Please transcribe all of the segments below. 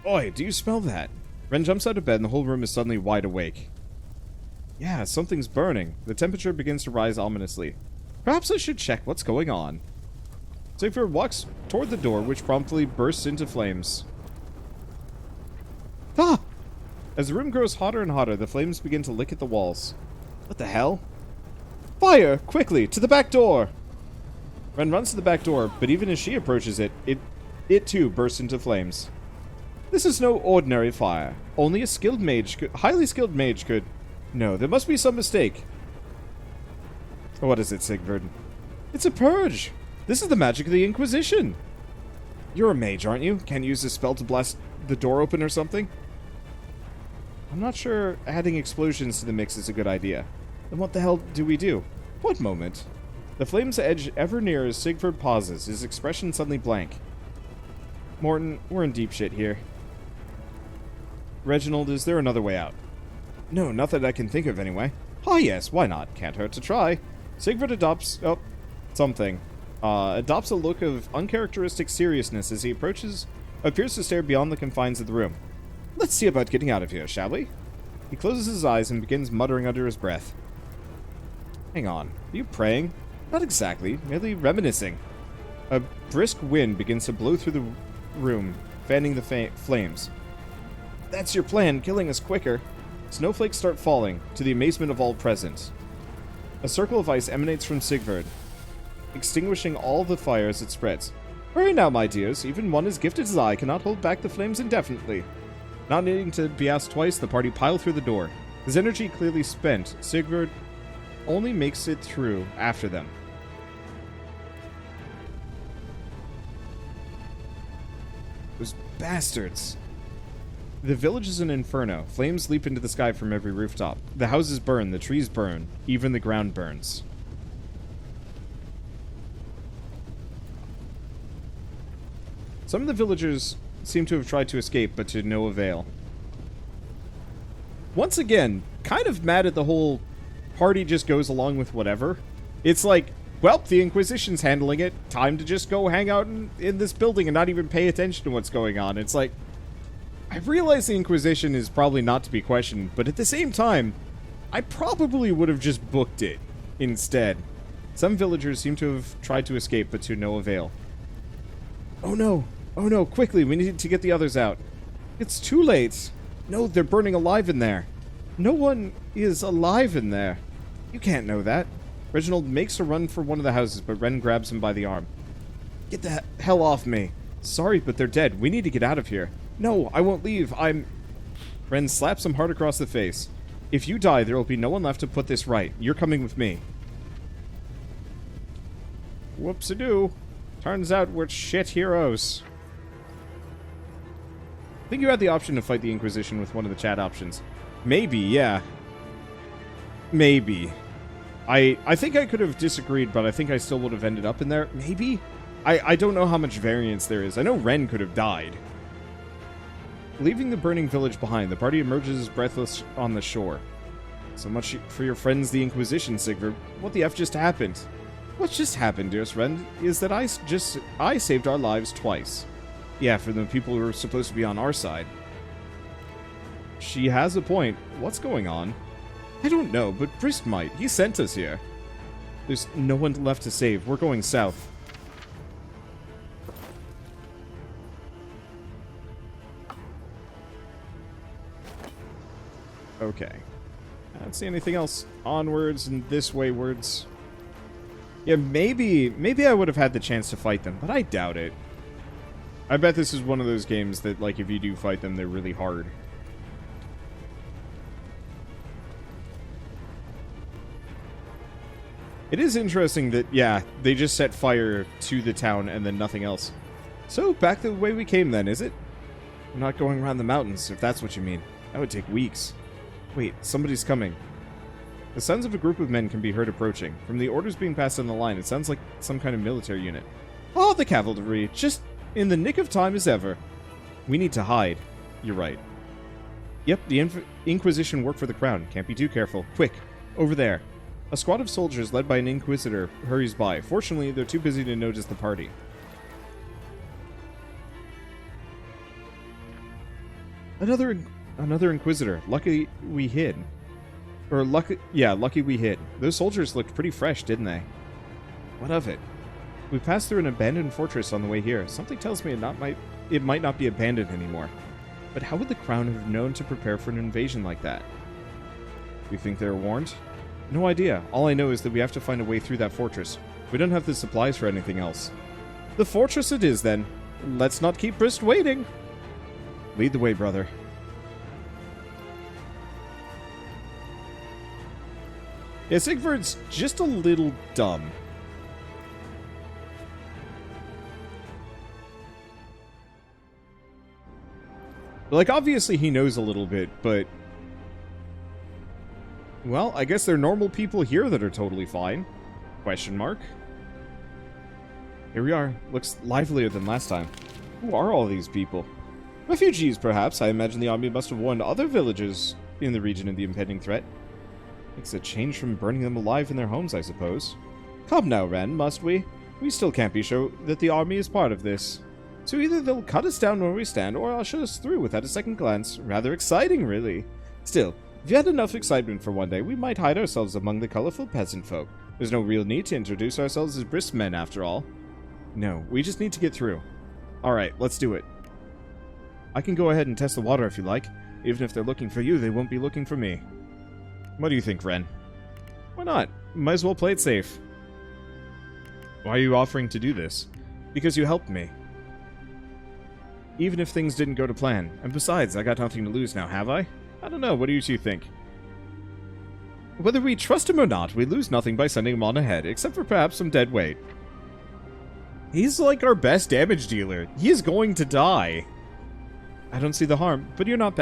Oi, do you smell that? Ren jumps out of bed and the whole room is suddenly wide awake. Yeah, something's burning. The temperature begins to rise ominously. Perhaps I should check what's going on. Siegfried walks toward the door, which promptly bursts into flames. Ah! As the room grows hotter and hotter, the flames begin to lick at the walls. What the hell? Fire! Quickly! To the back door! Ren runs to the back door, but even as she approaches it, it too bursts into flames. This is no ordinary fire. Only a highly skilled mage could... No, there must be some mistake. What is it, Sigurd? It's a purge! This is the magic of the Inquisition! You're a mage, aren't you? Can't use this spell to blast the door open or something? I'm not sure adding explosions to the mix is a good idea. Then what the hell do we do? What moment? The flames edge ever nearer as Sigurd pauses, his expression suddenly blank. Morton, we're in deep shit here. Reginald, is there another way out? No, not that I can think of anyway. Ah yes, why not? Can't hurt to try. Sigurd adopts... Oh, something. Adopts a look of uncharacteristic seriousness as he appears to stare beyond the confines of the room. Let's see about getting out of here, shall we? He closes his eyes and begins muttering under his breath. Hang on, are you praying? Not exactly, merely reminiscing. A brisk wind begins to blow through the room, fanning the flames. That's your plan, killing us quicker. Snowflakes start falling, to the amazement of all present. A circle of ice emanates from Sigurd, extinguishing all the fire as it spreads. Hurry now, my dears, even one as gifted as I cannot hold back the flames indefinitely. Not needing to be asked twice, the party pile through the door. His energy clearly spent, Sigurd only makes it through after them. Those bastards. The village is an inferno. Flames leap into the sky from every rooftop. The houses burn, the trees burn, even the ground burns. Some of the villagers seem to have tried to escape, but to no avail. Once again, kind of mad at the whole party just goes along with whatever. It's like, well, the Inquisition's handling it. Time to just go hang out in this building and not even pay attention to what's going on. It's like, I realize the Inquisition is probably not to be questioned, but at the same time, I probably would have just booked it instead. Some villagers seem to have tried to escape, but to no avail. Oh no! Oh no, quickly, we need to get the others out. It's too late. No, they're burning alive in there. No one is alive in there. You can't know that. Reginald makes a run for one of the houses, but Ren grabs him by the arm. Get the hell off me. Sorry, but they're dead. We need to get out of here. No, I won't leave. Ren slaps him hard across the face. If you die, there will be no one left to put this right. You're coming with me. Whoopsie-doo. Turns out we're shit heroes. I think you had the option to fight the Inquisition with one of the chat options. Maybe, yeah. Maybe. I think I could have disagreed, but I think I still would have ended up in there. Maybe? I don't know how much variance there is. I know Ren could have died. Leaving the burning village behind, the party emerges breathless on the shore. So much for your friends, the Inquisition, Sigurd. What the F just happened? What's just happened, dearest friend, is that I saved our lives twice. Yeah, for the people who are supposed to be on our side. She has a point. What's going on? I don't know, but Brist might. He sent us here. There's no one left to save. We're going south. Okay. I don't see anything else onwards and this waywards. Yeah, maybe I would have had the chance to fight them, but I doubt it. I bet this is one of those games that, like, if you do fight them, they're really hard. It is interesting that, yeah, they just set fire to the town and then nothing else. So, back the way we came then, is it? We're not going around the mountains, if that's what you mean. That would take weeks. Wait, somebody's coming. The sounds of a group of men can be heard approaching. From the orders being passed on the line, it sounds like some kind of military unit. Oh, the cavalry! Just in the nick of time as ever. We need to hide. You're right. Yep, the Inquisition work for the Crown. Can't be too careful. Quick, over there. A squad of soldiers led by an Inquisitor hurries by. Fortunately, they're too busy to notice the party. Another Inquisitor. Lucky we hid. Lucky we hid. Those soldiers looked pretty fresh, didn't they? What of it? We passed through an abandoned fortress on the way here. Something tells me it might not be abandoned anymore. But how would the Crown have known to prepare for an invasion like that? You think they were warned? No idea. All I know is that we have to find a way through that fortress. We don't have the supplies for anything else. The fortress it is, then. Let's not keep Brist waiting. Lead the way, brother. Yeah, Sigvard's just a little dumb. Like, obviously he knows a little bit, but... Well, I guess there are normal people here that are totally fine. Question mark. Here we are. Looks livelier than last time. Who are all these people? Refugees, perhaps. I imagine the army must have warned other villagers in the region of the impending threat. Makes a change from burning them alive in their homes, I suppose. Come now, Ren, must we? We still can't be sure that the army is part of this. So either they'll cut us down where we stand, or usher us through without a second glance. Rather exciting, really. Still, if you had enough excitement for one day, we might hide ourselves among the colorful peasant folk. There's no real need to introduce ourselves as brisk men, after all. No, we just need to get through. Alright, let's do it. I can go ahead and test the water if you like. Even if they're looking for you, they won't be looking for me. What do you think, Ren? Why not? Might as well play it safe. Why are you offering to do this? Because you helped me. Even if things didn't go to plan. And besides, I got nothing to lose now, have I? I don't know, what do you two think? Whether we trust him or not, we lose nothing by sending him on ahead, except for perhaps some dead weight. He's like our best damage dealer. He is going to die. I don't see the harm, but if you're not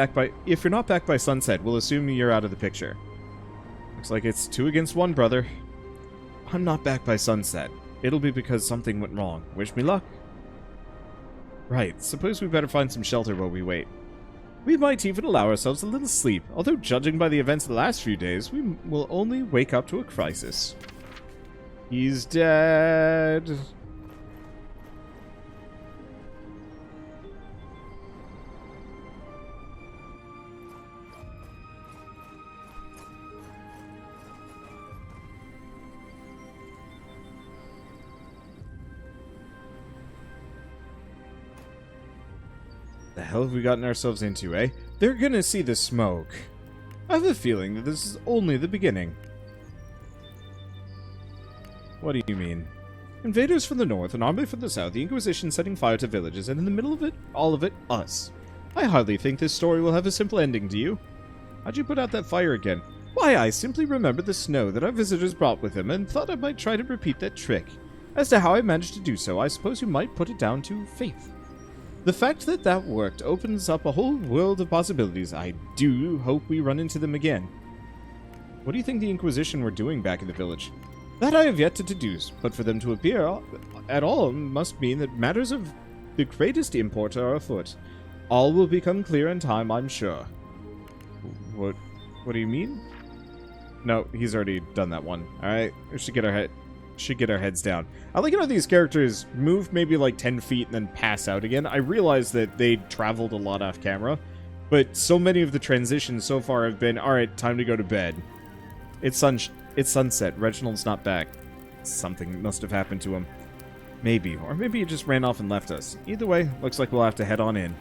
backed by sunset, we'll assume you're out of the picture. Looks like it's 2 against 1, brother. I'm not backed by sunset. It'll be because something went wrong. Wish me luck. Right, suppose we better find some shelter while we wait. We might even allow ourselves a little sleep, although judging by the events of the last few days, we will only wake up to a crisis. He's dead. The hell have we gotten ourselves into, eh? They're gonna see the smoke. I have a feeling that this is only the beginning. What do you mean? Invaders from the north, an army from the south, the Inquisition setting fire to villages, and in the middle of it, all of it, us. I hardly think this story will have a simple ending, do you? How'd you put out that fire again? Why, I simply remembered the snow that our visitors brought with them, and thought I might try to repeat that trick. As to how I managed to do so, I suppose you might put it down to faith. The fact that that worked opens up a whole world of possibilities. I do hope we run into them again. What do you think the Inquisition were doing back in the village? That I have yet to deduce, but for them to appear at all must mean that matters of the greatest import are afoot. All will become clear in time, I'm sure. What do you mean? No, he's already done that one. Alright, we should get our heads down. I like how these characters move maybe like 10 feet and then pass out again. I realize that they traveled a lot off camera, but so many of the transitions so far have been, alright, time to go to bed. It's sunset. Reginald's not back. Something must have happened to him. Maybe. Or maybe he just ran off and left us. Either way, looks like we'll have to head on in.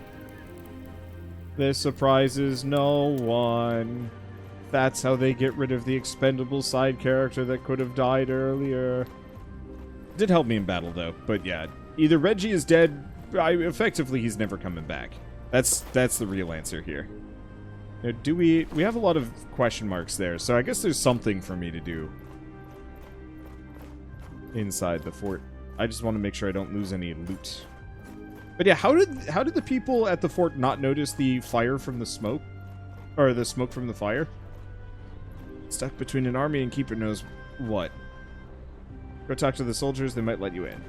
This surprises no one. That's how they get rid of the expendable side character that could have died earlier. Did help me in battle, though. But yeah, either Reggie is dead, effectively he's never coming back. That's the real answer here. Now, we have a lot of question marks there, so I guess there's something for me to do inside the fort. I just want to make sure I don't lose any loot. But yeah, how did the people at the fort not notice the fire from the smoke? Or the smoke from the fire? Stuck between an army and keeper knows what. Go talk to the soldiers, they might let you in.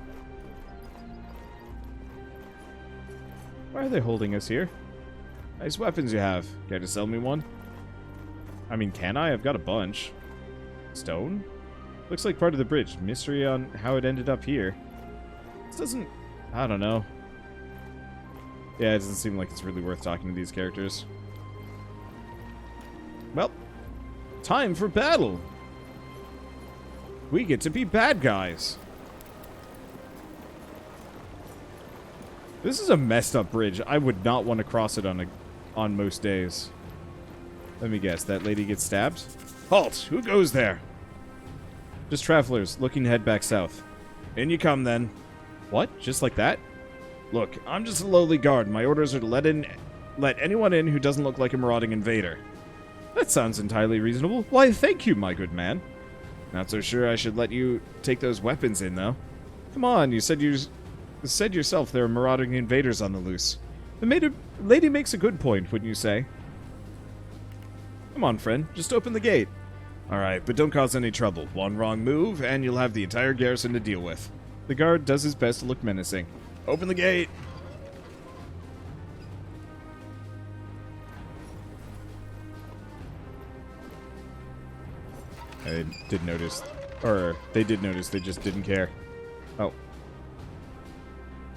Why are they holding us here? Nice weapons you have. Care to sell me one? I mean, can I? I've got a bunch. Stone? Looks like part of the bridge. Mystery on how it ended up here. This doesn't... I don't know. Yeah, it doesn't seem like it's really worth talking to these characters. Well, time for battle. We get to be bad guys. This is a messed up bridge. I would not want to cross it on most days. Let me guess, that lady gets stabbed? Halt! Who goes there? Just travelers looking to head back south. In you come then. What? Just like that? Look, I'm just a lowly guard. My orders are to let anyone in who doesn't look like a marauding invader. That sounds entirely reasonable. Why, thank you, my good man. Not so sure I should let you take those weapons in, though. Come on, you said yourself there are marauding invaders on the loose. The lady makes a good point, wouldn't you say? Come on, friend. Just open the gate. Alright, but don't cause any trouble. One wrong move, and you'll have the entire garrison to deal with. The guard does his best to look menacing. Open the gate! I did notice. Or, they did notice, they just didn't care. Oh.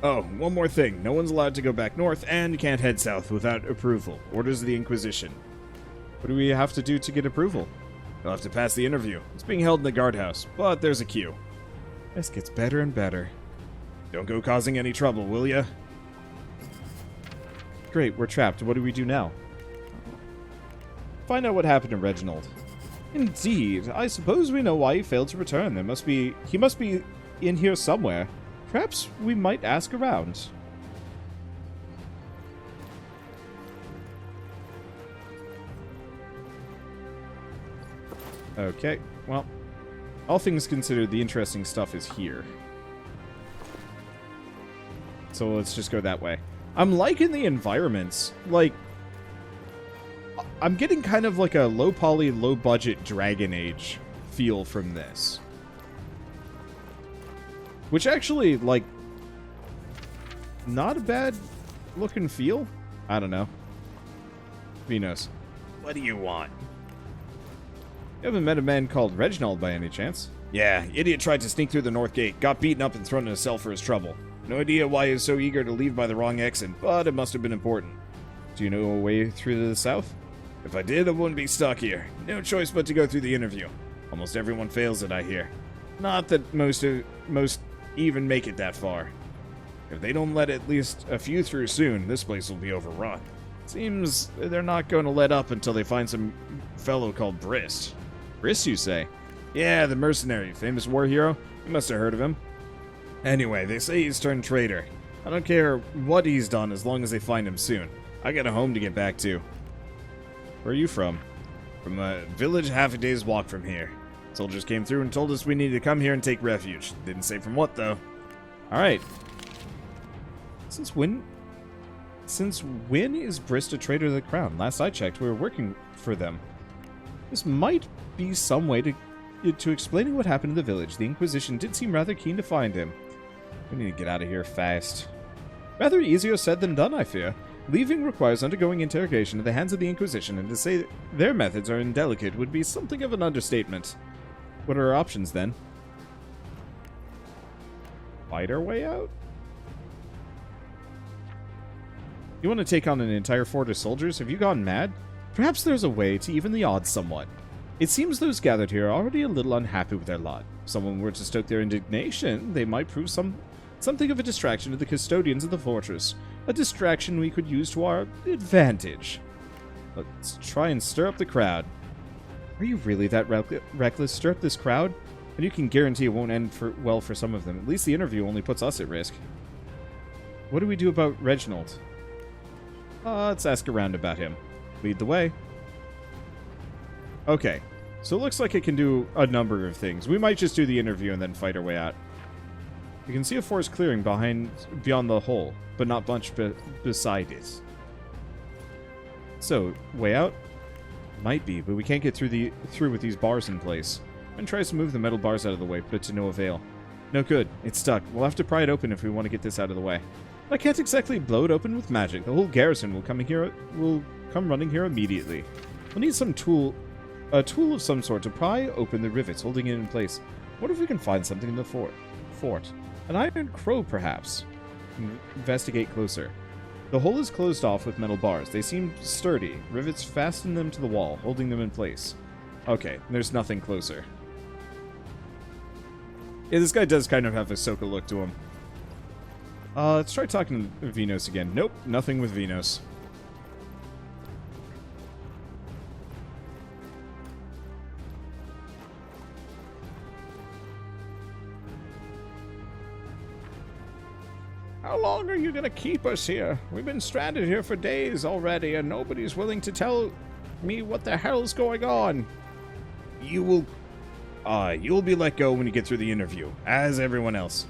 Oh, one more thing. No one's allowed to go back north, and you can't head south without approval. Orders of the Inquisition. What do we have to do to get approval? You'll have to pass the interview. It's being held in the guardhouse, but there's a queue. This gets better and better. Don't go causing any trouble, will ya? Great, we're trapped. What do we do now? Find out what happened to Reginald. Indeed. I suppose we know why he failed to return. He must be in here somewhere. Perhaps we might ask around. Okay, well, all things considered, the interesting stuff is here. So let's just go that way. I'm liking the environments. Like, I'm getting kind of like a low poly, low budget Dragon Age feel from this. Which actually, like, not a bad looking feel. I don't know. Who knows? What do you want? You haven't met a man called Reginald by any chance? Yeah, idiot tried to sneak through the north gate, got beaten up and thrown in a cell for his trouble. No idea why he was so eager to leave by the wrong exit, but it must have been important. Do you know a way through to the south? If I did, I wouldn't be stuck here. No choice but to go through the interview. Almost everyone fails it, I hear. Not that most even make it that far. If they don't let at least a few through soon, this place will be overrun. Seems they're not going to let up until they find some fellow called Brist. Brist, you say? Yeah, the mercenary, famous war hero. You must have heard of him. Anyway, they say he's turned traitor. I don't care what he's done as long as they find him soon. I got a home to get back to. Where are you from? From a village half a day's walk from here. Soldiers came through and told us we needed to come here and take refuge. Didn't say from what, though. Alright. Since when is Brist a traitor to the crown? Last I checked, we were working for them. This might be some way to explaining what happened in the village. The Inquisition did seem rather keen to find him. We need to get out of here fast. Rather easier said than done, I fear. Leaving requires undergoing interrogation at the hands of the Inquisition, and to say their methods are indelicate would be something of an understatement. What are our options, then? Fight our way out? You want to take on an entire fort of soldiers? Have you gone mad? Perhaps there's a way to even the odds somewhat. It seems those gathered here are already a little unhappy with their lot. If someone were to stoke their indignation, they might prove something of a distraction to the custodians of the fortress. A distraction we could use to our advantage. Let's try and stir up the crowd. Are you really that reckless? Stir up this crowd? And you can guarantee it won't end well for some of them. At least the interview only puts us at risk. What do we do about Reginald? Let's ask around about him. Lead the way. Okay, so it looks like it can do a number of things. We might just do the interview and then fight our way out. You can see a forest clearing beyond the hole, but not much beside it. So, way out? Might be, but we can't get through with these bars in place. And tries to move the metal bars out of the way, but to no avail. No good. It's stuck. We'll have to pry it open if we want to get this out of the way. I can't exactly blow it open with magic. The whole garrison will come running here immediately. We'll need a tool of some sort to pry open the rivets holding it in place. What if we can find something in the fort? An iron crow, perhaps. Investigate closer. The hole is closed off with metal bars. They seem sturdy. Rivets fasten them to the wall, holding them in place. Okay, there's nothing closer. Yeah, this guy does kind of have a Ahsoka look to him. Let's try talking to Venos again. Nope, nothing with Venos. How long are you gonna keep us here? We've been stranded here for days already, and nobody's willing to tell me what the hell's going on. You'll be let go when you get through the interview, as everyone else.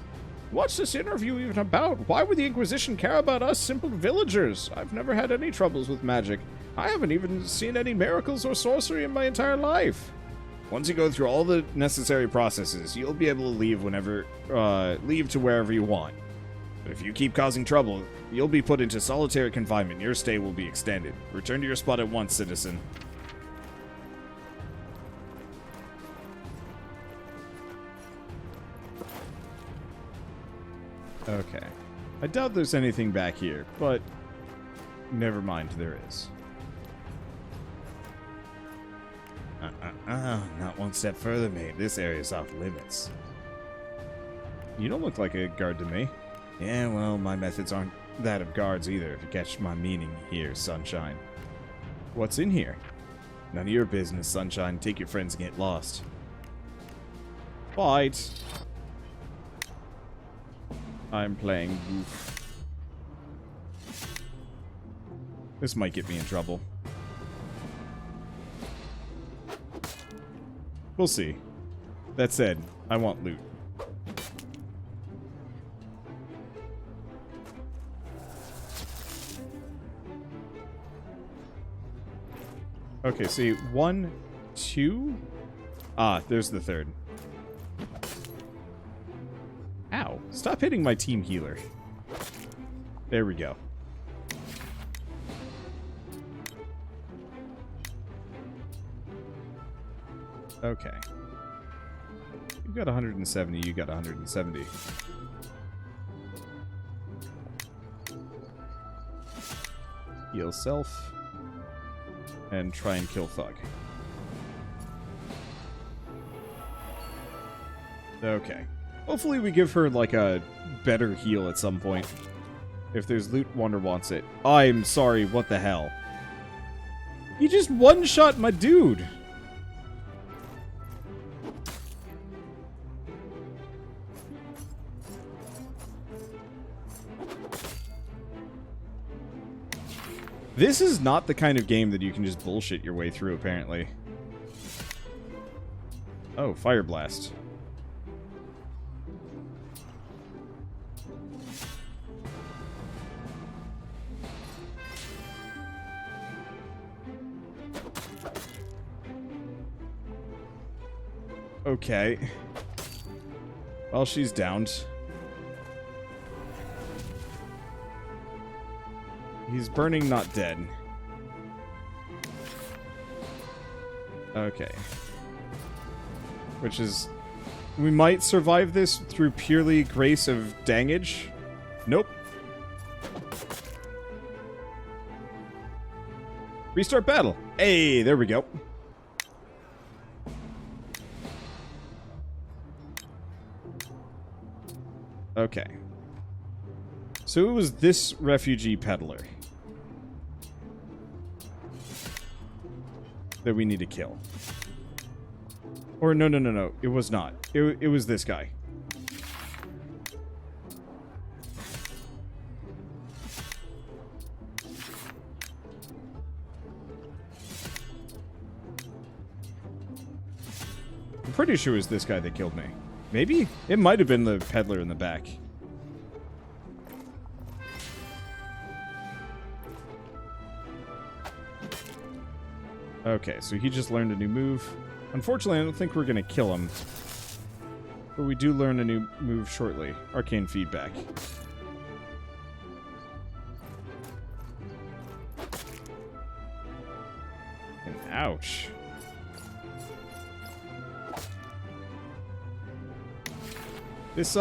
What's this interview even about? Why would the Inquisition care about us simple villagers? I've never had any troubles with magic. I haven't even seen any miracles or sorcery in my entire life. Once you go through all the necessary processes, you'll be able to leave leave to wherever you want. But if you keep causing trouble, you'll be put into solitary confinement. Your stay will be extended. Return to your spot at once, citizen. Okay. I doubt there's anything back here, but never mind, there is. Not one step further, mate. This area's off limits. You don't look like a guard to me. Yeah, well, my methods aren't that of guards either, if you catch my meaning here, Sunshine. What's in here? None of your business, Sunshine. Take your friends and get lost. Fight! I'm playing goof. This might get me in trouble. We'll see. That said, I want loot. Okay, see, 1, 2... Ah, there's the third. Ow. Stop hitting my team healer. There we go. Okay. You got 170, you got 170. Heal self. And try and kill Thug. Okay. Hopefully we give her, like, a better heal at some point. If there's loot, Wander wants it. I'm sorry, what the hell? You just one-shot my dude! This is not the kind of game that you can just bullshit your way through, apparently. Oh, Fire Blast. Okay. Well, she's downed. He's burning, not dead. Okay. Which is... We might survive this through purely grace of dangage. Nope. Restart battle. Hey, there we go. Okay. So it was this refugee peddler that we need to kill. Or no. It was not. It was this guy. I'm pretty sure it was this guy that killed me. Maybe? It might have been the peddler in the back. Okay, so he just learned a new move. Unfortunately, I don't think we're going to kill him. But we do learn a new move shortly. Arcane Feedback. And ouch. This,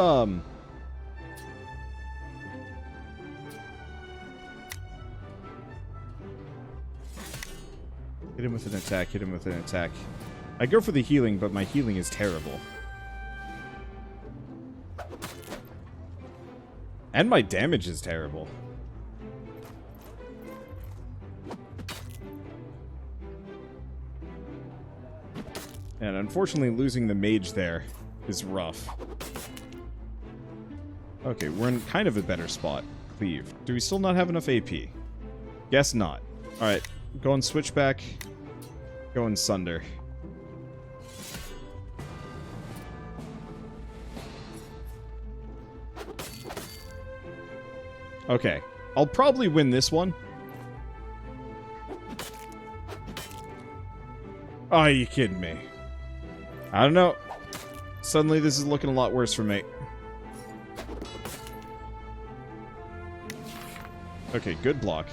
Hit him with an attack, hit him with an attack. I go for the healing, but my healing is terrible. And my damage is terrible. And unfortunately, losing the mage there is rough. Okay, we're in kind of a better spot. Cleave. Do we still not have enough AP? Guess not. Alright, go and switchback. Go and sunder. Okay, I'll probably win this one. Oh, are you kidding me? I don't know. Suddenly this is looking a lot worse for me. Okay, good block.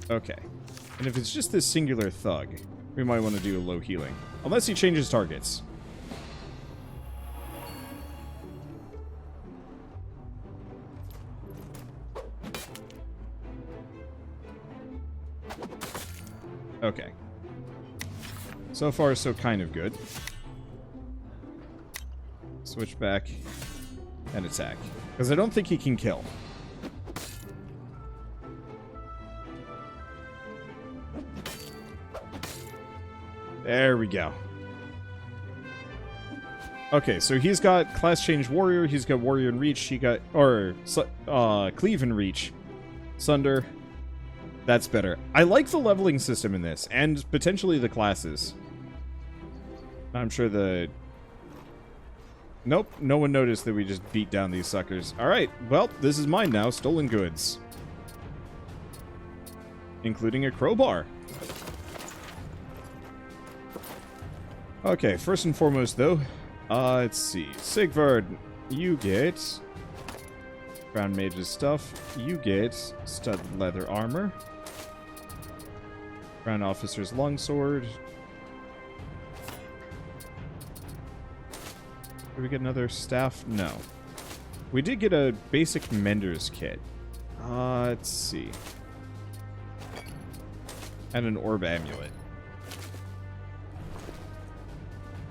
Okay. And if it's just this singular thug, we might want to do a low healing. Unless he changes targets. Okay. So far, so kind of good. Switch back and attack. Because I don't think he can kill. There we go. Okay, so he's got class change warrior, he's got warrior in reach, he got, or, cleave in reach. Sunder. That's better. I like the leveling system in this, and potentially the classes. I'm sure the... Nope, no one noticed that we just beat down these suckers. Alright, well, this is mine now, stolen goods. Including a crowbar. Okay, first and foremost, though, let's see. Sigvard, you get... Crown Mage's stuff. You get stud leather armor. Crown Officer's longsword. Did we get another staff? No. We did get a basic mender's kit. Let's see. And an orb amulet.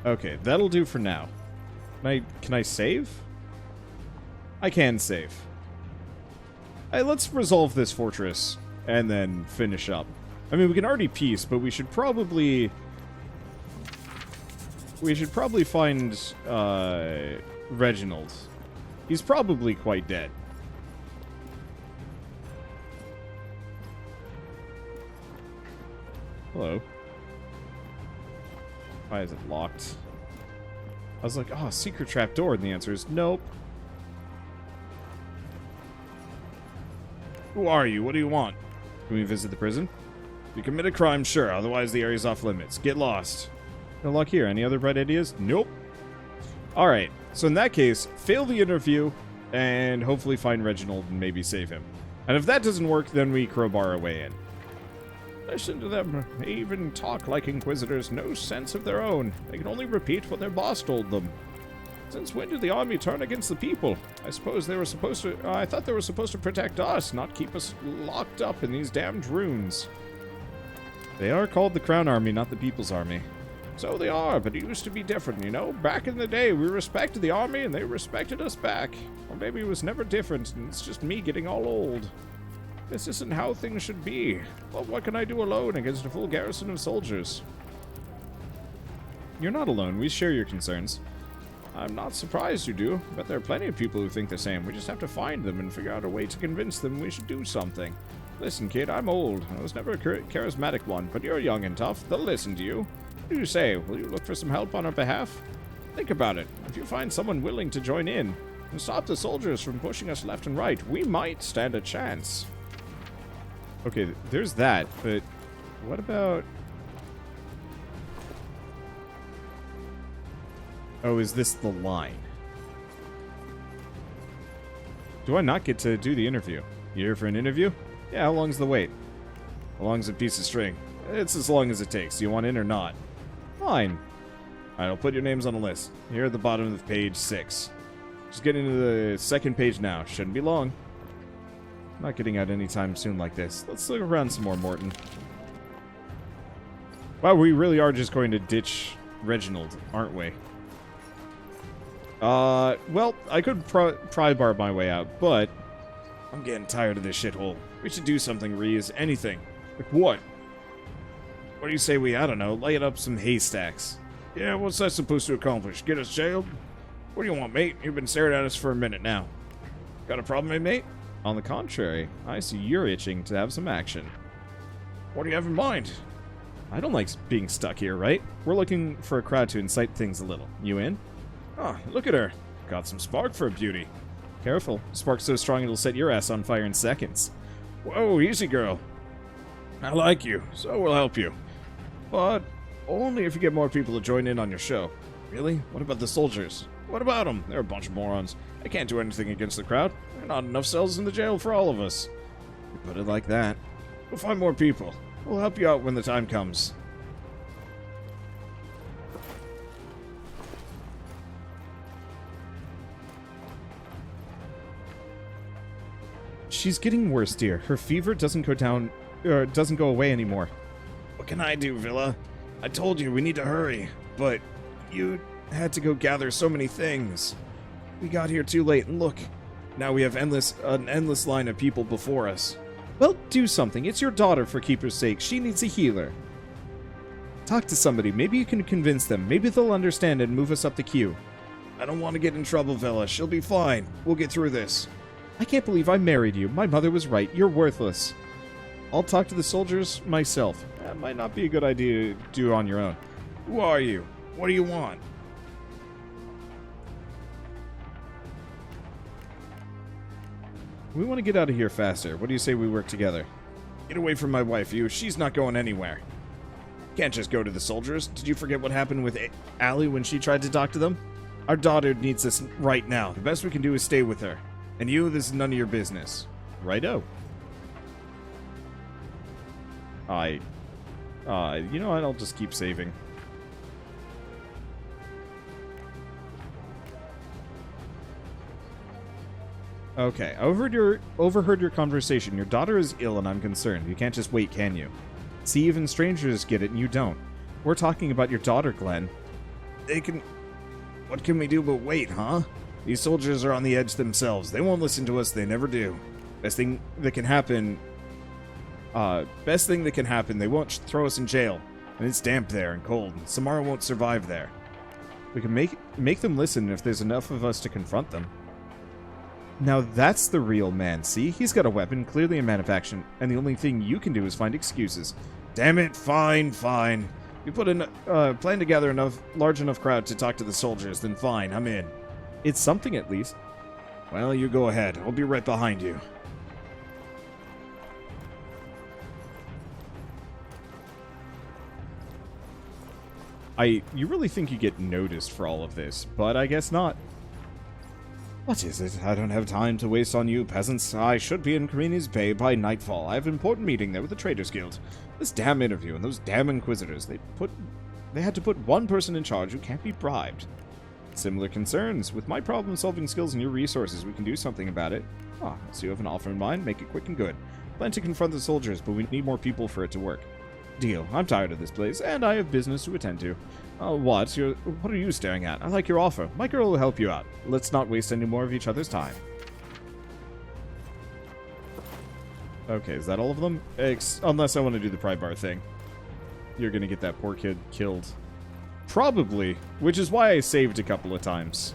Okay, that'll do for now. Can I save? I can save. Hey, let's resolve this fortress and then finish up. I mean, we can already peace, but we should probably find Reginald. He's probably quite dead. Hello. Why is it locked? I was like, oh, secret trap door, and the answer is nope. Who are you? What do you want? Can we visit the prison? You commit a crime, sure, otherwise the area's off limits. Get lost. No luck here. Any other bright ideas? Nope. Alright, so in that case, fail the interview, and hopefully find Reginald and maybe save him. And if that doesn't work, then we crowbar our way in. Listen to them. They even talk like Inquisitors. No sense of their own. They can only repeat what their boss told them. Since when did the army turn against the people? I suppose they were supposed to... I thought they were supposed to protect us, not keep us locked up in these damned ruins. They are called the Crown Army, not the People's Army. So they are, but it used to be different, you know? Back in the day, we respected the army, and they respected us back. Or maybe it was never different, and it's just me getting all old. This isn't how things should be. Well, what can I do alone against a full garrison of soldiers? You're not alone. We share your concerns. I'm not surprised you do, but there are plenty of people who think the same. We just have to find them and figure out a way to convince them we should do something. Listen, kid, I'm old. I was never a charismatic one, but you're young and tough. They'll listen to you. What do you say? Will you look for some help on our behalf? Think about it. If you find someone willing to join in and stop the soldiers from pushing us left and right, we might stand a chance. Okay, there's that, but what about... Oh, is this the line? Do I not get to do the interview? You here for an interview? Yeah, how long's the wait? How long's a piece of string? It's as long as it takes. Do you want in or not? Fine. Alright, I'll put your names on a list. Here at the bottom of page 6. Just getting to the second page now. Shouldn't be long. Not getting out anytime soon like this. Let's look around some more, Morton. Wow, we really are just going to ditch Reginald, aren't we? Well, I could pry bar my way out, but I'm getting tired of this shithole. We should do something, Reese. Anything. Like what? What do you say we, I don't know, light up some haystacks? Yeah, what's that supposed to accomplish? Get us jailed? What do you want, mate? You've been staring at us for a minute now. Got a problem, eh, mate? On the contrary, I see you're itching to have some action. What do you have in mind? I don't like being stuck here, right? We're looking for a crowd to incite things a little. You in? Ah, look at her. Got some spark for a beauty. Careful. Spark's so strong it'll set your ass on fire in seconds. Whoa, easy, girl. I like you, so we'll help you. But only if you get more people to join in on your show. Really? What about the soldiers? What about them? They're a bunch of morons. They can't do anything against the crowd. There are not enough cells in the jail for all of us. You put it like that. We'll find more people. We'll help you out when the time comes. She's getting worse, dear. Her fever doesn't go down, or doesn't go away anymore. What can I do, Villa? I told you we need to hurry, but you had to go gather so many things. We got here too late, and look, now we have an endless line of people before us. Well, do something. It's your daughter, for keeper's sake. She needs a healer. Talk to somebody. Maybe you can convince them. Maybe they'll understand and move us up the queue. I don't want to get in trouble, Villa. She'll be fine. We'll get through this. I can't believe I married you. My mother was right. You're worthless. I'll talk to the soldiers myself. That might not be a good idea to do on your own. Who are you? What do you want? We want to get out of here faster. What do you say we work together? Get away from my wife, you. She's not going anywhere. Can't just go to the soldiers. Did you forget what happened with Allie when she tried to talk to them? Our daughter needs us right now. The best we can do is stay with her. And you, this is none of your business. Righto. You know what? I'll just keep saving. Okay, overheard your conversation. Your daughter is ill and I'm concerned. You can't just wait, can you? See, even strangers get it and you don't. We're talking about your daughter, Glenn. What can we do but wait, huh? These soldiers are on the edge themselves. They won't listen to us, they never do. Best thing that can happen, they won't throw us in jail. And it's damp there and cold, and Samara won't survive there. We can make them listen if there's enough of us to confront them. Now that's the real man, see? He's got a weapon, clearly a man of action, and the only thing you can do is find excuses. Damn it, fine. You put a plan to gather large enough crowd to talk to the soldiers, then fine, I'm in. It's something at least. Well, you go ahead. I'll be right behind you. You really think you get noticed for all of this, but I guess not. What is it? I don't have time to waste on you peasants. I should be in Karini's Bay by nightfall. I have an important meeting there with the Traders Guild. This damn interview and those damn Inquisitors. They had to put one person in charge who can't be bribed. Similar concerns. With my problem-solving skills and your resources, we can do something about it. Ah, so you have an offer in mind? Make it quick and good. Plan to confront the soldiers, but we need more people for it to work. Deal. I'm tired of this place, and I have business to attend to. What are you staring at? I like your offer. My girl will help you out. Let's not waste any more of each other's time. Okay, is that all of them? Unless I want to do the pry bar thing. You're gonna get that poor kid killed. Probably, which is why I saved a couple of times.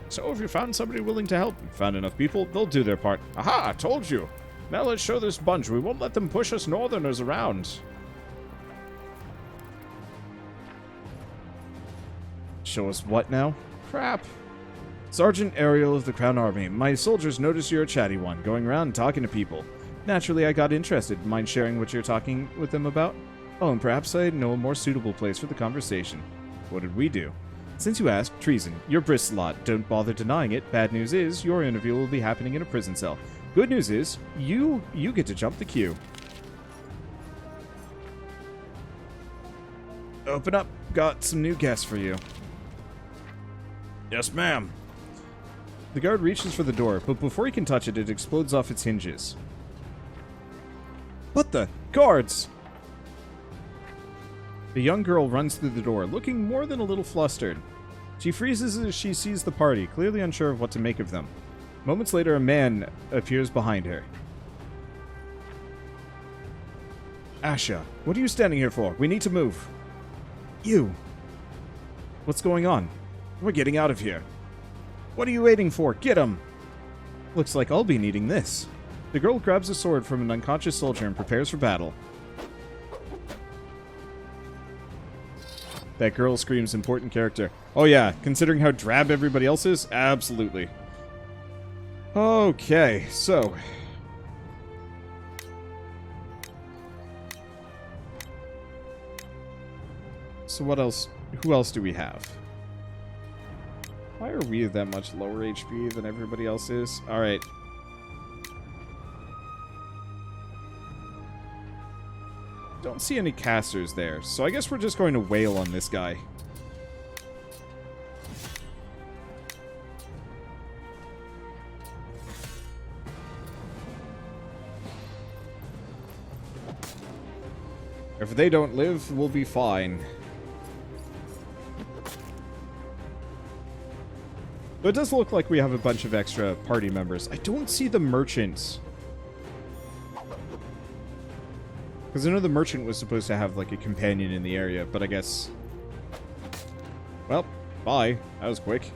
So if you found somebody willing to help, found enough people, they'll do their part. Aha, I told you. Now let's show this bunch. We won't let them push us northerners around. Show us what now? Crap. Sergeant Ariel of the Crown Army. My soldiers notice you're a chatty one, going around talking to people. Naturally, I got interested. Mind sharing what you're talking with them about? Oh, and perhaps I know a more suitable place for the conversation. What did we do? Since you asked, treason. You're Bristolot. Don't bother denying it. Bad news is, your interview will be happening in a prison cell. Good news is, you get to jump the queue. Open up. Got some new guests for you. Yes, ma'am. The guard reaches for the door, but before he can touch it, it explodes off its hinges. What the? Guards! The young girl runs through the door, looking more than a little flustered. She freezes as she sees the party, clearly unsure of what to make of them. Moments later, a man appears behind her. Asha, what are you standing here for? We need to move. You. What's going on? We're getting out of here. What are you waiting for? Get him! Looks like I'll be needing this. The girl grabs a sword from an unconscious soldier and prepares for battle. That girl screams important character. Oh yeah, considering how drab everybody else is? Absolutely. Okay, so... So what else? Who else do we have? Why are we that much lower HP than everybody else is? Alright. Don't see any casters there, so I guess we're just going to wail on this guy. If they don't live, we'll be fine. But it does look like we have a bunch of extra party members. I don't see the merchants. Because I know the merchant was supposed to have, like, a companion in the area, but I guess... Well, bye. That was quick.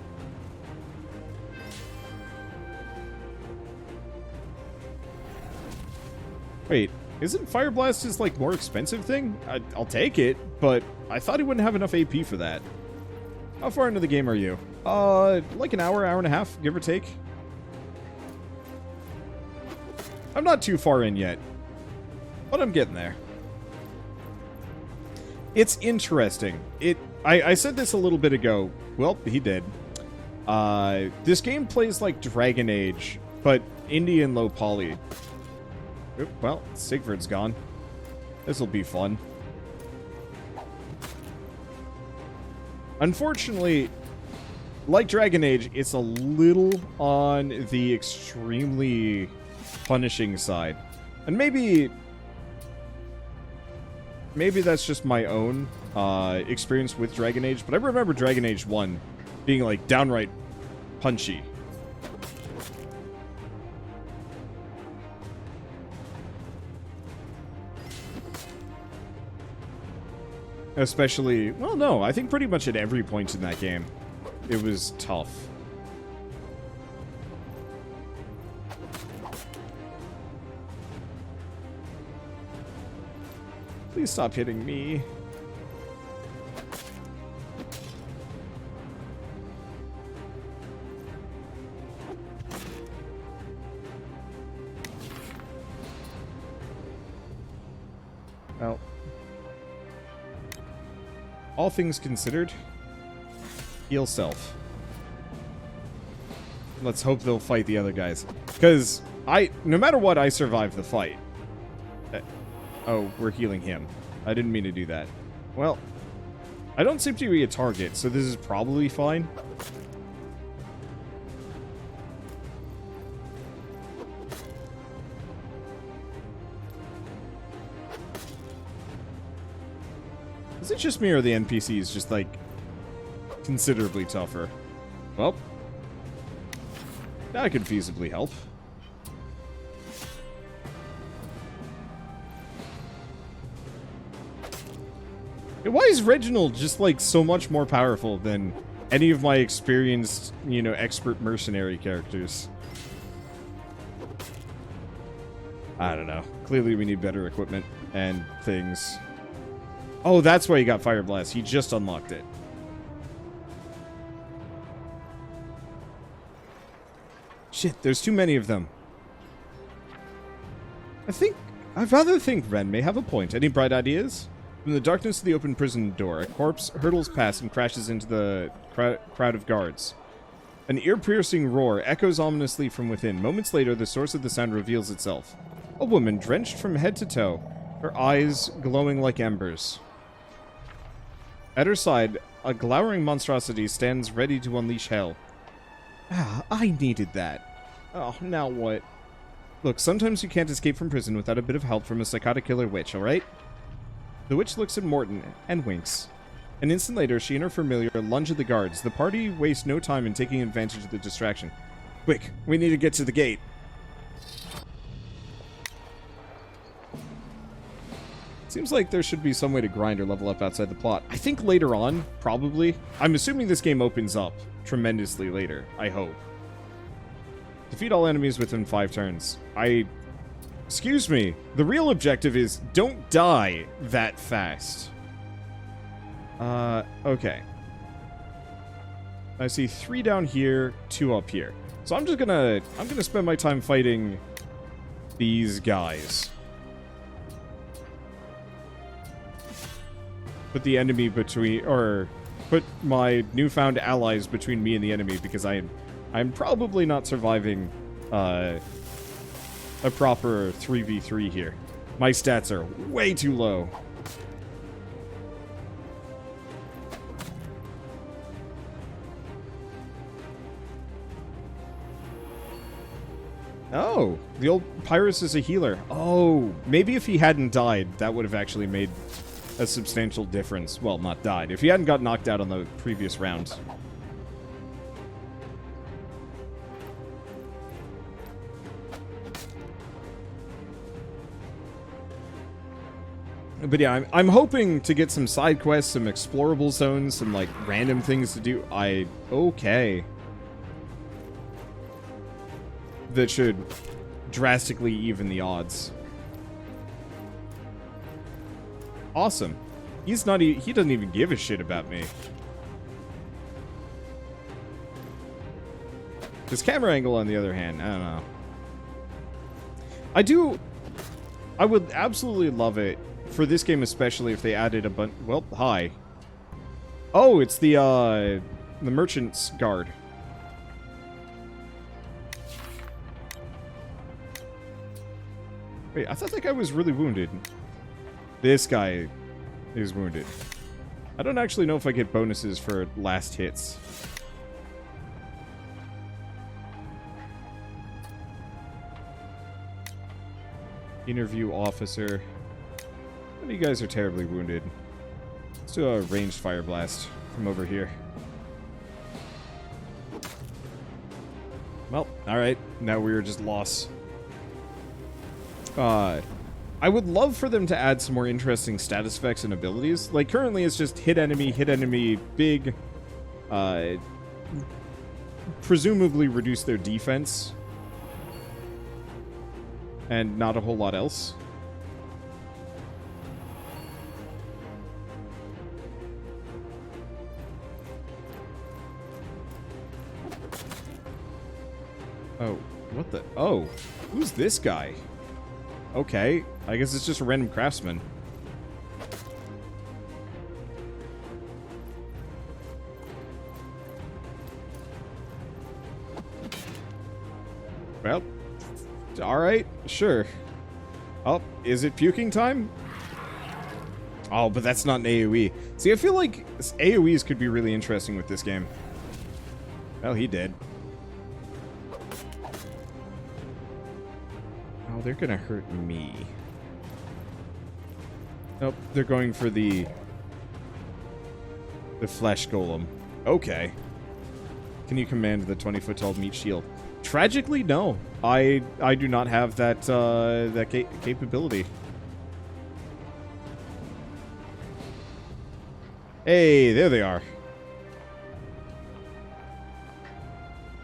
Wait, isn't Fire Blast his, like, more expensive thing? I'll take it, but I thought he wouldn't have enough AP for that. How far into the game are you? Like an hour, hour and a half, give or take. I'm not too far in yet, but I'm getting there. It's interesting. I said this a little bit ago. Well, he did. This game plays like Dragon Age, but indie and low poly. Oop, well, Sigvard's gone. This'll be fun. Unfortunately, like Dragon Age, it's a little on the extremely punishing side. And maybe that's just my own experience with Dragon Age, but I remember Dragon Age 1 being, like, downright punchy. Especially, well, no, I think pretty much at every point in that game, it was tough. Please stop hitting me. Well, all things considered, heal self. Let's hope they'll fight the other guys. Because no matter what, I survive the fight. Oh, we're healing him. I didn't mean to do that. Well, I don't seem to be a target, so this is probably fine. Is it just me or the NPCs just, like, considerably tougher? Well, that could feasibly help. Why is Reginald just, like, so much more powerful than any of my experienced, you know, expert mercenary characters? I don't know. Clearly we need better equipment and things. Oh, that's why he got Fire Blast. He just unlocked it. Shit, there's too many of them. I'd rather think Ren may have a point. Any bright ideas? From the darkness of the open prison door, a corpse hurtles past and crashes into the crowd of guards. An ear-piercing roar echoes ominously from within. Moments later, the source of the sound reveals itself. A woman drenched from head to toe, her eyes glowing like embers. At her side, a glowering monstrosity stands ready to unleash hell. Ah, I needed that. Oh, now what? Look, sometimes you can't escape from prison without a bit of help from a psychotic killer witch, alright? The witch looks at Morton and winks. An instant later, she and her familiar lunge at the guards. The party wastes no time in taking advantage of the distraction. Quick, we need to get to the gate. Seems like there should be some way to grind or level up outside the plot. I think later on, probably. I'm assuming this game opens up tremendously later, I hope. Defeat all enemies within 5 turns. Excuse me. The real objective is don't die that fast. Okay. I see 3 down here, 2 up here. So I'm gonna spend my time fighting these guys. Put the enemy between, or put my newfound allies between me and the enemy, because I'm probably not surviving a proper 3v3 here. My stats are way too low. Oh, the old Pyrrhus is a healer. Oh, maybe if he hadn't died, that would have actually made a substantial difference. Well, not died. If he hadn't got knocked out on the previous round. But yeah, I'm hoping to get some side quests, some explorable zones, some like random things to do. Okay. That should drastically even the odds. Awesome. He doesn't even give a shit about me. His camera angle, on the other hand, I don't know. I would absolutely love it, for this game especially, if they added a bunch... Well, hi. Oh, it's the merchant's guard. Wait, I thought that guy was really wounded. This guy is wounded. I don't actually know if I get bonuses for last hits. Interview officer. None of you guys are terribly wounded. Let's do a ranged fire blast from over here. Well, alright. Now we're just lost. I would love for them to add some more interesting status effects and abilities. Like, currently it's just hit enemy, big, presumably reduce their defense. And not a whole lot else. Oh, what the... Oh, who's this guy? Okay, I guess it's just a random craftsman. Well, alright, sure. Oh, is it puking time? Oh, but that's not an AoE. See, I feel like AoEs could be really interesting with this game. Well, he did. Oh, they're gonna hurt me. Nope, they're going for the flesh golem. Okay. Can you command the 20-foot-tall meat shield? Tragically, no. I do not have that capability. Hey, there they are.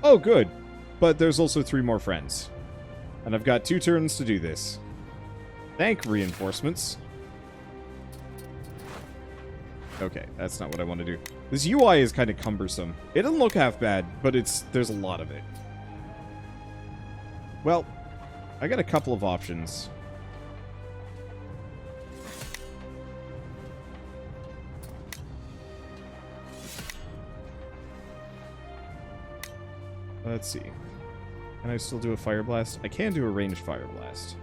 Oh, good. But there's also 3 more friends. And I've got 2 turns to do this. Thank reinforcements. Okay, that's not what I want to do. This UI is kind of cumbersome. It doesn't look half bad, but there's a lot of it. Well, I got a couple of options. Let's see. Can I still do a fire blast? I can do a ranged fire blast.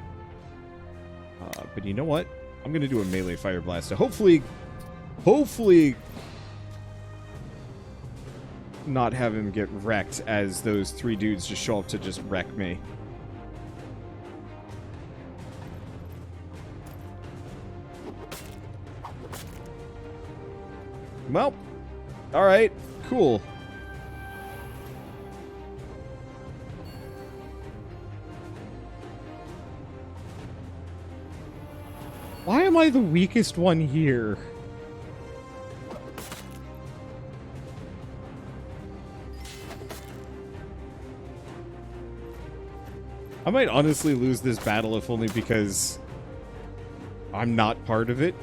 But you know what? I'm going to do a melee fire blast to hopefully not have him get wrecked as those 3 dudes just show up to just wreck me. Well, alright, cool. Why am I the weakest one here? I might honestly lose this battle if only because I'm not part of it.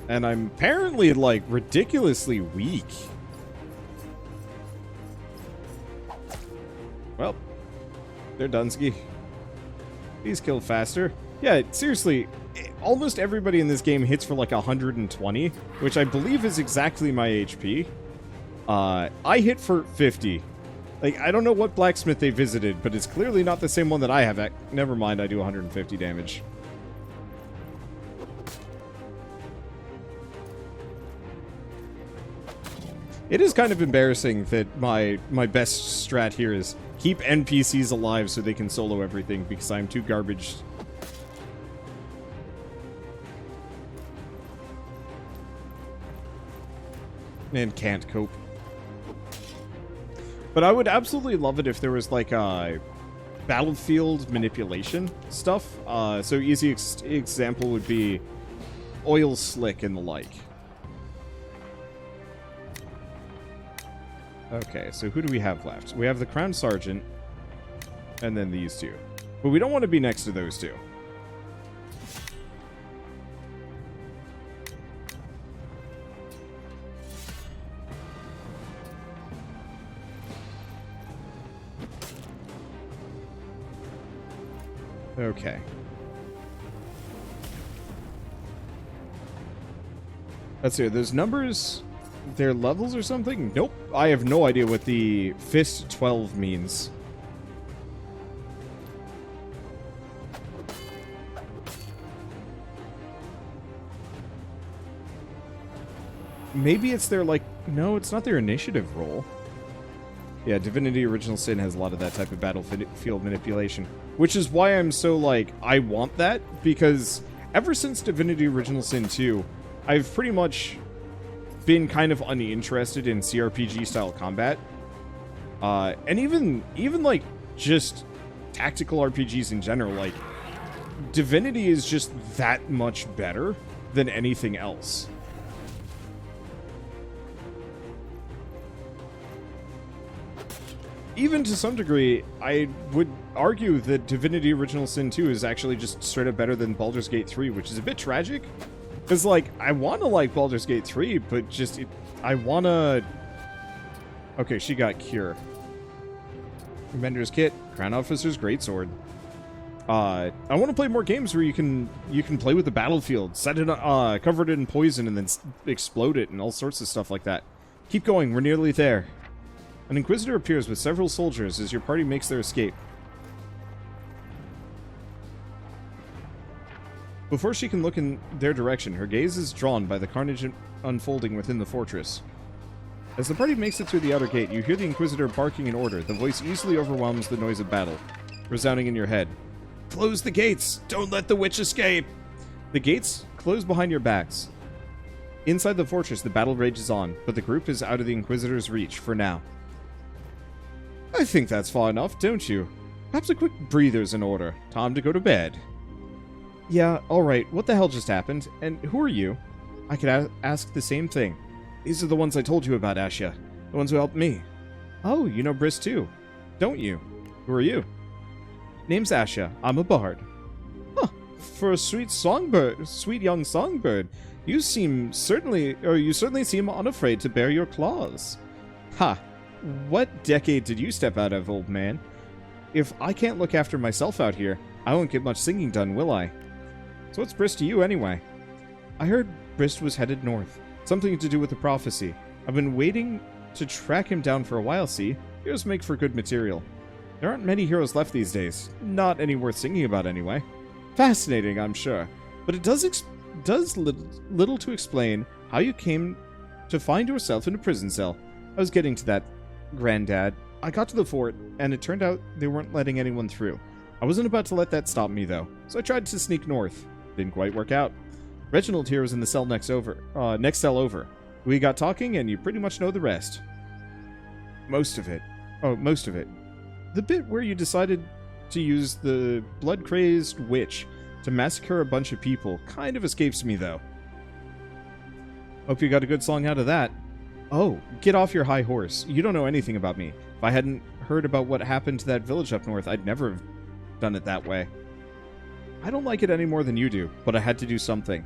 And I'm apparently, like, ridiculously weak. Well, they're Dunsky. These kill faster. Yeah, seriously, almost everybody in this game hits for like 120, which I believe is exactly my HP. I hit for 50. Like, I don't know what blacksmith they visited, but it's clearly not the same one that I have. Never mind, I do 150 damage. It is kind of embarrassing that my best strat here is keep NPCs alive so they can solo everything because I'm too garbage. And can't cope. But I would absolutely love it if there was like a battlefield manipulation stuff. So easy example would be oil slick and the like. Okay, so who do we have left? We have the Crown Sergeant, and then these two. But we don't want to be next to those two. Okay. Let's see, those numbers... Their levels or something? Nope. I have no idea what the Fist 12 means. Maybe it's their, like... No, it's not their initiative roll. Yeah, Divinity Original Sin has a lot of that type of battlefield manipulation. Which is why I'm so, like, I want that. Because ever since Divinity Original Sin 2, I've pretty much... been kind of uninterested in CRPG-style combat. And even, like, just tactical RPGs in general, like, Divinity is just that much better than anything else. Even to some degree, I would argue that Divinity Original Sin 2 is actually just straight up better than Baldur's Gate 3, which is a bit tragic. Because, like, I want to like Baldur's Gate 3, but just, I want to... Okay, she got Cure. Commander's Kit, Crown Officer's Greatsword. I want to play more games where you can play with the battlefield, set it, cover it in poison, and then explode it, and all sorts of stuff like that. Keep going, we're nearly there. An Inquisitor appears with several soldiers as your party makes their escape. Before she can look in their direction, her gaze is drawn by the carnage unfolding within the fortress. As the party makes it through the outer gate, you hear the Inquisitor barking an order. The voice easily overwhelms the noise of battle, resounding in your head. Close the gates! Don't let the witch escape! The gates close behind your backs. Inside the fortress, the battle rages on, but the group is out of the Inquisitor's reach for now. I think that's far enough, don't you? Perhaps a quick breather's in order. Time to go to bed. Yeah, alright, what the hell just happened? And who are you? I could ask the same thing. These are the ones I told you about, Asha. The ones who helped me. Oh, you know Briss too, don't you? Who are you? Name's Asha. I'm a bard. Huh, for a sweet young songbird, you certainly seem unafraid to bare your claws. Ha, what decade did you step out of, old man? If I can't look after myself out here, I won't get much singing done, will I? So what's Briss to you, anyway? I heard Briss was headed north. Something to do with the prophecy. I've been waiting to track him down for a while, see? Heroes make for good material. There aren't many heroes left these days. Not any worth singing about, anyway. Fascinating, I'm sure. But it does little to explain how you came to find yourself in a prison cell. I was getting to that, Granddad. I got to the fort, and it turned out they weren't letting anyone through. I wasn't about to let that stop me, though, so I tried to sneak north. Didn't quite work out. Reginald here was in the cell next cell over. We got talking, and you pretty much know the rest. Most of it. Oh, most of it. The bit where you decided to use the blood-crazed witch to massacre a bunch of people kind of escapes me, though. Hope you got a good song out of that. Oh, get off your high horse. You don't know anything about me. If I hadn't heard about what happened to that village up north, I'd never have done it that way. I don't like it any more than you do, but I had to do something.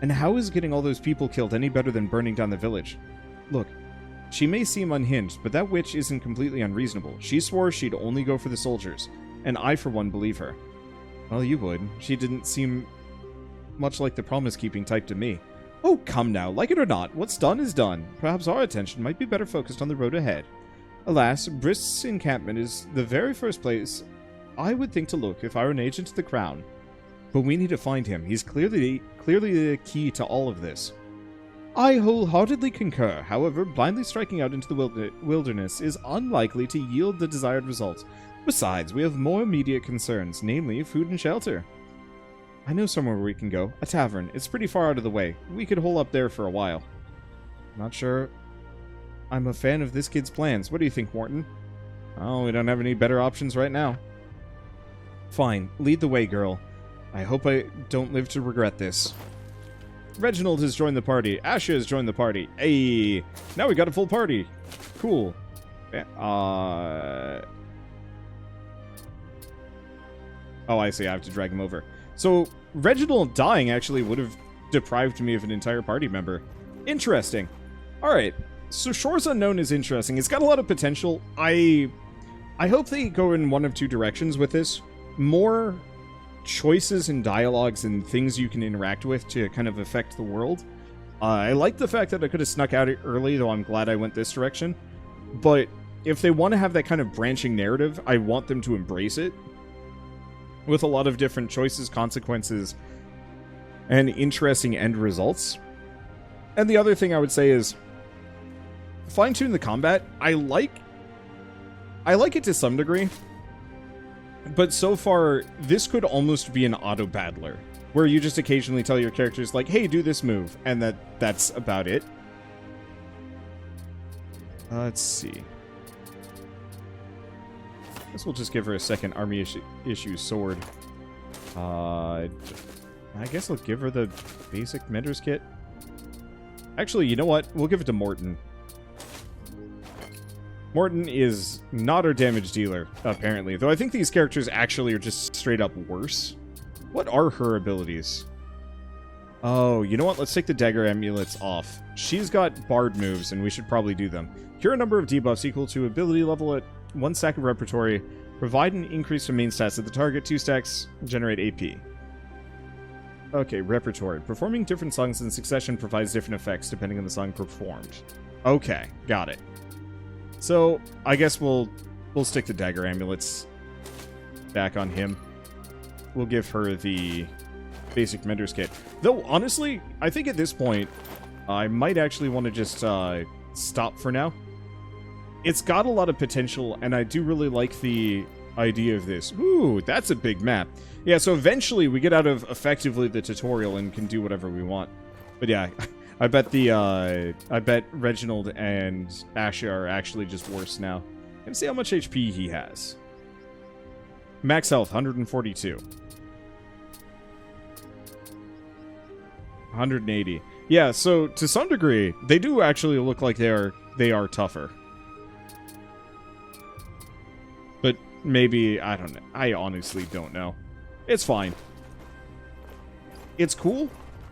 And how is getting all those people killed any better than burning down the village? Look, she may seem unhinged, but that witch isn't completely unreasonable. She swore she'd only go for the soldiers, and I, for one, believe her. Well, you would. She didn't seem much like the promise-keeping type to me. Oh, come now. Like it or not, what's done is done. Perhaps our attention might be better focused on the road ahead. Alas, Brist's encampment is the very first place I would think to look if I were an agent of the Crown. But we need to find him. He's clearly the key to all of this. I wholeheartedly concur. However, blindly striking out into the wilderness is unlikely to yield the desired results. Besides, we have more immediate concerns, namely food and shelter. I know somewhere where we can go. A tavern. It's pretty far out of the way. We could hole up there for a while. Not sure I'm a fan of this kid's plans. What do you think, Morton? Oh, we don't have any better options right now. Fine. Lead the way, girl. I hope I don't live to regret this. Reginald has joined the party. Asha has joined the party. Hey, now we got a full party. Cool. Oh, I see. I have to drag him over. So, Reginald dying actually would have deprived me of an entire party member. Interesting. Alright. So, Shores Unknown is interesting. It's got a lot of potential. I hope they go in one of two directions with this. More choices and dialogues and things you can interact with to kind of affect the world. I like the fact that I could have snuck out early, though I'm glad I went this direction. But if they want to have that kind of branching narrative, I want them to embrace it. With a lot of different choices, consequences, and interesting end results. And the other thing I would say is fine-tune the combat. I like it to some degree. But so far, this could almost be an auto-battler, where you just occasionally tell your characters, like, hey, do this move, and that's about it. Let's see. I guess we'll just give her a second army issue sword. I guess I'll give her the basic Mentor's Kit. Actually, you know what? We'll give it to Morton. Morton is not our damage dealer, apparently. Though I think these characters actually are just straight up worse. What are her abilities? Oh, you know what? Let's take the dagger amulets off. She's got bard moves, and we should probably do them. Cure a number of debuffs equal to ability level at 1 stack of repertory. Provide an increase to main stats of the target. 2 stacks generate AP. Okay, repertory. Performing different songs in succession provides different effects depending on the song performed. Okay, got it. So, I guess we'll stick the dagger amulets back on him. We'll give her the basic Mentor's Kit. Though, honestly, I think at this point, I might actually want to just stop for now. It's got a lot of potential, and I do really like the idea of this. Ooh, that's a big map. Yeah, so eventually we get out of, effectively, the tutorial and can do whatever we want. But yeah, I bet Reginald and Asha are actually just worse now. Let's see how much HP he has. Max health, 142. 180. Yeah, so to some degree, they do actually look like they are tougher. But maybe, I don't know. I honestly don't know. It's fine. It's cool.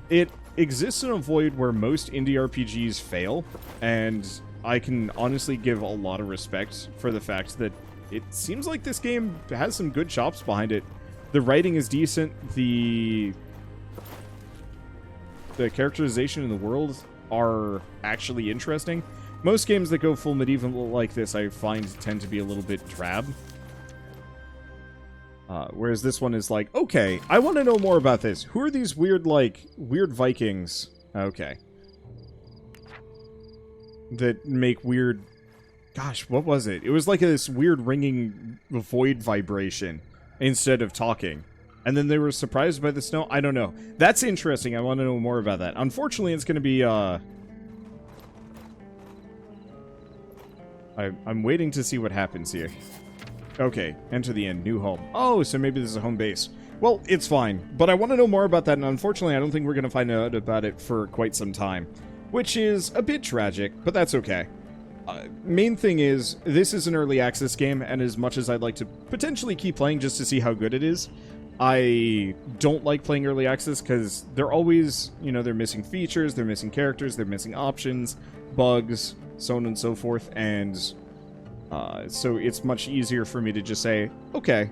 It exists in a void where most indie RPGs fail, and I can honestly give a lot of respect for the fact that it seems like this game has some good chops behind it. The writing is decent, the characterization in the world are actually interesting. Most games that go full medieval like this, I find, tend to be a little bit drab. Whereas this one is like, okay, I want to know more about this. Who are these weird, like, weird Vikings? Okay. That make weird... Gosh, what was it? It was like this weird ringing void vibration instead of talking. And then they were surprised by the snow? I don't know. That's interesting. I want to know more about that. Unfortunately, it's going to be, I'm waiting to see what happens here. Okay, enter the inn, new home. Oh, so maybe this is a home base. Well, it's fine, but I want to know more about that, and unfortunately I don't think we're going to find out about it for quite some time. Which is a bit tragic, but that's okay. Main thing is, this is an early access game, and as much as I'd like to potentially keep playing just to see how good it is, I don't like playing early access because they're always, you know, they're missing features, they're missing characters, they're missing options, bugs, so on and so forth, and so it's much easier for me to just say, okay,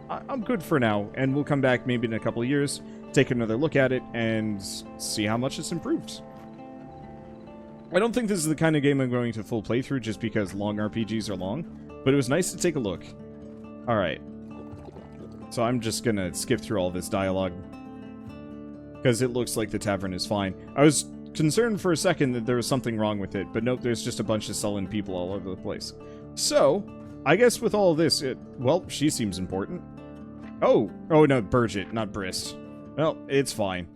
I'm good for now, and we'll come back maybe in a couple of years, take another look at it, and see how much it's improved. I don't think this is the kind of game I'm going to full playthrough just because long RPGs are long, but it was nice to take a look. Alright. So I'm just gonna skip through all this dialogue, because it looks like the tavern is fine. I was concerned for a second that there was something wrong with it, but nope, there's just a bunch of sullen people all over the place. So, I guess with all of this, well, she seems important. Oh no, Burgett, not Brist. Well, it's fine.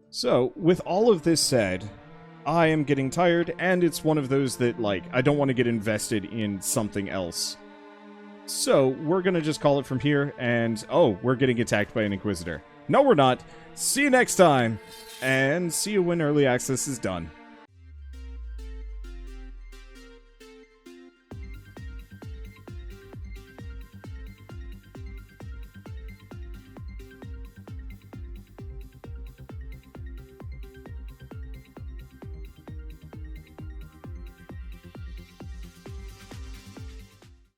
So, with all of this said, I am getting tired, and it's one of those that, like, I don't want to get invested in something else. So, we're gonna just call it from here, and, oh, we're getting attacked by an Inquisitor. No, we're not. See you next time, and see you when Early Access is done.